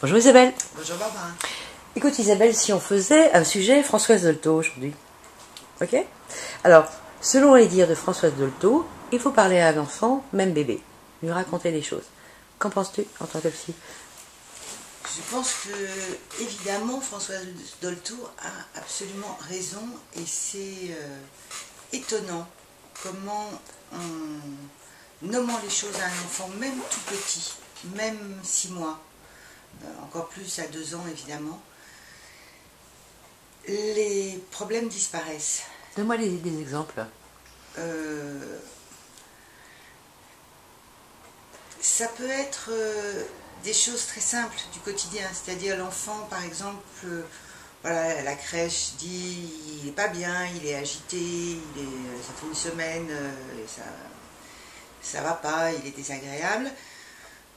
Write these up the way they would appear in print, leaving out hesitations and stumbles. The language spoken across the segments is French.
Bonjour Isabelle. Bonjour Barbara. Écoute Isabelle, si on faisait un sujet Françoise Dolto aujourd'hui. Ok? Alors, selon les dires de Françoise Dolto, il faut parler à un enfant, même bébé, lui raconter des choses. Qu'en penses-tu en tant que psy? Je pense que, évidemment, Françoise Dolto a absolument raison et c'est étonnant comment, en nommant les choses à un enfant, même tout petit, même 6 mois, encore plus à 2 ans évidemment, les problèmes disparaissent. Donne-moi des exemples. Ça peut être des choses très simples du quotidien, c'est-à-dire l'enfant par exemple, voilà, la crèche dit il n'est pas bien, il est agité, ça fait une semaine, ça va pas, il est désagréable.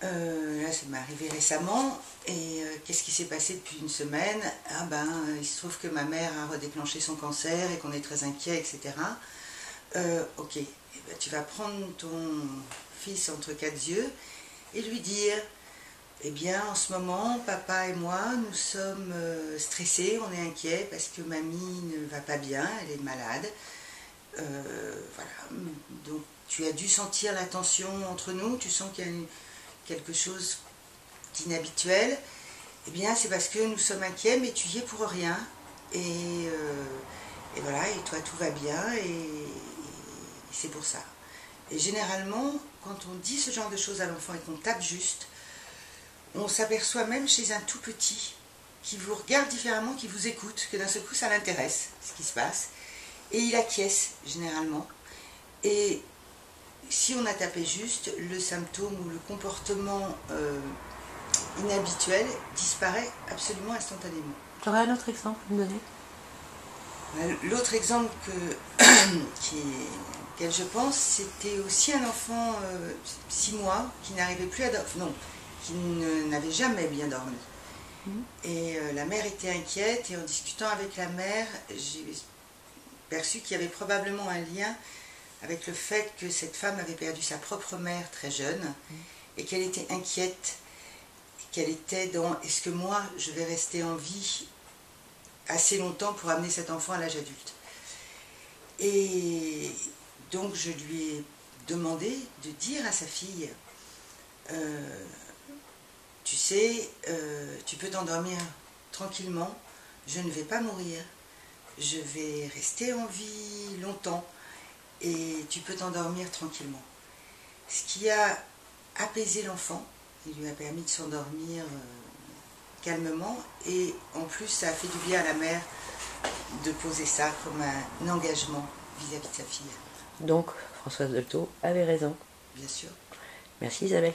Là ça m'est arrivé récemment et qu'est-ce qui s'est passé depuis une semaine? Ah ben il se trouve que ma mère a redéclenché son cancer et qu'on est très inquiet, etc. Ok, eh ben, tu vas prendre ton fils entre 4 yeux et lui dire, eh bien en ce moment papa et moi nous sommes stressés, on est inquiets parce que mamie ne va pas bien, elle est malade. Voilà, donc tu as dû sentir la tension entre nous, tu sens qu'il y a quelque chose d'inhabituel. Eh bien c'est parce que nous sommes inquiets, mais tu y es pour rien et voilà, et toi tout va bien et c'est pour ça. Et généralement, quand on dit ce genre de choses à l'enfant et qu'on tape juste, on s'aperçoit même chez un tout petit qui vous regarde différemment, qui vous écoute, que d'un seul coup ça l'intéresse ce qui se passe, et il acquiesce généralement. Et si on a tapé juste, le symptôme ou le comportement inhabituel disparaît absolument instantanément. Tu aurais un autre exemple à me donner? L'autre exemple auquel je pense, c'était aussi un enfant 6 mois qui n'arrivait plus à dormir, non, qui n'avait jamais bien dormi. Et la mère était inquiète et en discutant avec la mère, j'ai perçu qu'il y avait probablement un lien avec le fait que cette femme avait perdu sa propre mère très jeune et qu'elle était inquiète, qu'elle était dans « est-ce que moi je vais rester en vie assez longtemps pour amener cet enfant à l'âge adulte ?» Et donc je lui ai demandé de dire à sa fille tu sais, tu peux t'endormir tranquillement, je ne vais pas mourir, je vais rester en vie longtemps et tu peux t'endormir tranquillement. Ce qui a apaisé l'enfant, il lui a permis de s'endormir calmement et en plus ça a fait du bien à la mère de poser ça comme un engagement vis-à-vis de sa fille. Donc, Françoise Dolto avait raison. Bien sûr. Merci Isabelle.